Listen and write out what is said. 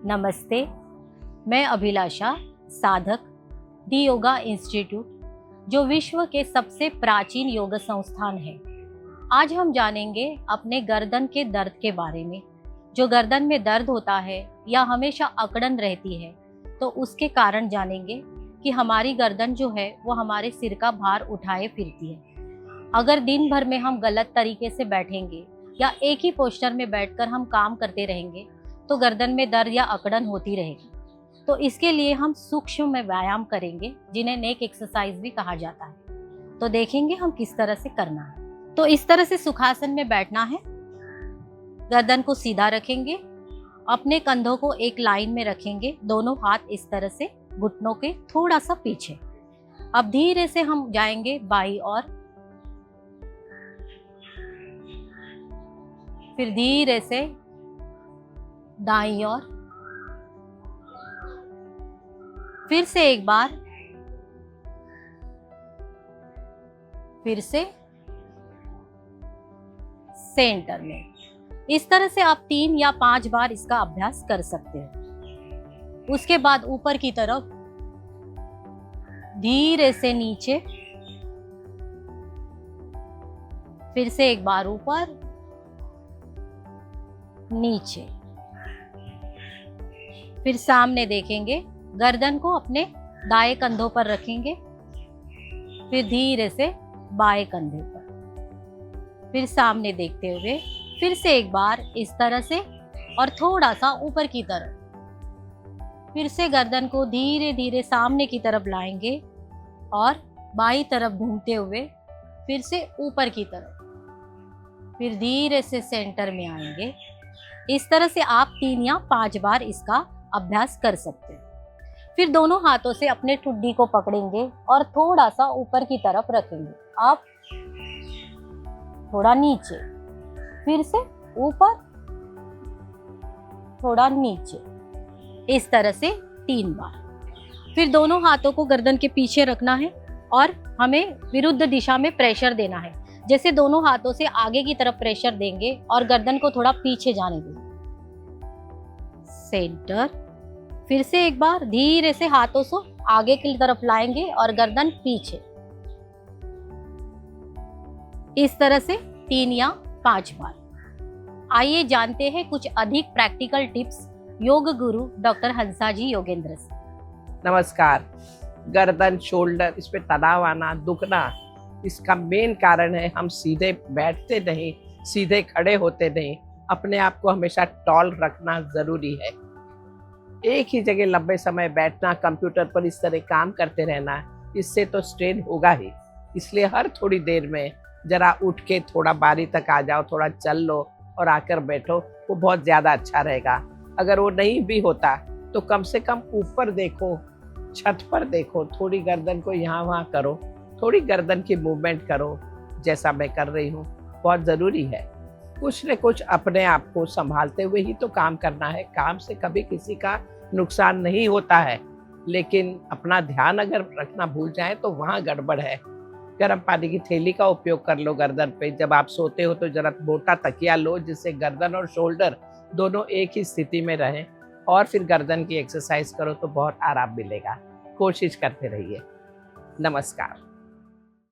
नमस्ते, मैं अभिलाषा, साधक दी योगा इंस्टीट्यूट, जो विश्व के सबसे प्राचीन योग संस्थान है। आज हम जानेंगे अपने गर्दन के दर्द के बारे में। जो गर्दन में दर्द होता है या हमेशा अकड़न रहती है, तो उसके कारण जानेंगे कि हमारी गर्दन जो है वो हमारे सिर का भार उठाए फिरती है। अगर दिन भर में हम गलत तरीके से बैठेंगे या एक ही पोस्चर में बैठकर हम काम करते रहेंगे तो गर्दन में दर्द या अकड़न होती रहेगी। तो इसके लिए हम सूक्ष्म में व्यायाम करेंगे, जिन्हें नेक एक्सरसाइज भी कहा जाता है। तो देखेंगे हम किस तरह से करना है। तो इस तरह से सुखासन में बैठना है। गर्दन को सीधा रखेंगे, अपने कंधों को एक लाइन में रखेंगे, दोनों हाथ इस तरह से घुटनों के थोड़ा सा पीछे। अब धीरे से हम जाएंगे बाईं ओर, फिर धीरे से दाईं ओर, फिर से एक बार, फिर से सेंटर में। इस तरह से आप 3 या 5 बार इसका अभ्यास कर सकते हैं। उसके बाद ऊपर की तरफ धीरे से नीचे, फिर से एक बार ऊपर नीचे, फिर सामने देखेंगे, गर्दन को अपने दाएं कंधों पर रखेंगे, फिर धीरे से बाएं कंधे पर, फिर सामने देखते हुए फिर से एक बार इस तरह से और थोड़ा सा ऊपर की तरफ। फिर से गर्दन को धीरे धीरे सामने की तरफ लाएंगे और बाईं तरफ घूमते हुए फिर से ऊपर की तरफ, फिर धीरे से सेंटर में आएंगे। इस तरह से आप 3 या 5 बार इसका अभ्यास कर सकते हैं। फिर दोनों हाथों से अपने ठुड्डी को पकड़ेंगे और थोड़ा सा ऊपर की तरफ रखेंगे। आप थोड़ा नीचे, फिर से ऊपर, थोड़ा नीचे, इस तरह से 3 बार। फिर दोनों हाथों को गर्दन के पीछे रखना है और हमें विरुद्ध दिशा में प्रेशर देना है। जैसे दोनों हाथों से आगे की तरफ प्रेशर देंगे और गर्दन को थोड़ा पीछे जाने देंगे। सेंटर, फिर से एक बार धीरे से हाथों से आगे की तरफ लाएंगे और गर्दन पीछे। इस तरह से 3 या 5 बार। आइए जानते हैं कुछ अधिक practical tips yoga guru doctor हंसा जी योगेंद्र से। नमस्कार। गर्दन, शोल्डर, इस पे तनाव आना, दुखना, इसका मेन कारण है हम सीधे बैठते नहीं, सीधे खड़े होते नहीं। अपने आप को हमेशा टॉल रखना जरूरी है। एक ही जगह लंबे समय बैठना, कंप्यूटर पर इस तरह काम करते रहना, इससे तो स्ट्रेन होगा ही। इसलिए हर थोड़ी देर में जरा उठ के थोड़ा बारी तक आ जाओ, थोड़ा चल लो और आकर बैठो, वो बहुत ज़्यादा अच्छा रहेगा। अगर वो नहीं भी होता तो कम से कम ऊपर देखो, छत पर देखो, थोड़ी गर्दन को यहाँ वहाँ करो, थोड़ी गर्दन की मूवमेंट करो, जैसा मैं कर रही हूँ, बहुत ज़रूरी है। कुछ न कुछ अपने आप को संभालते हुए ही तो काम करना है। काम से कभी किसी का नुकसान नहीं होता है, लेकिन अपना ध्यान अगर रखना भूल जाए तो वहाँ गड़बड़ है। गर्म पानी की थैली का उपयोग कर लो गर्दन पे। जब आप सोते हो तो जरा मोटा तकिया लो, जिससे गर्दन और शोल्डर दोनों एक ही स्थिति में रहें, और फिर गर्दन की एक्सरसाइज करो तो बहुत आराम मिलेगा। कोशिश करते रहिए। नमस्कार।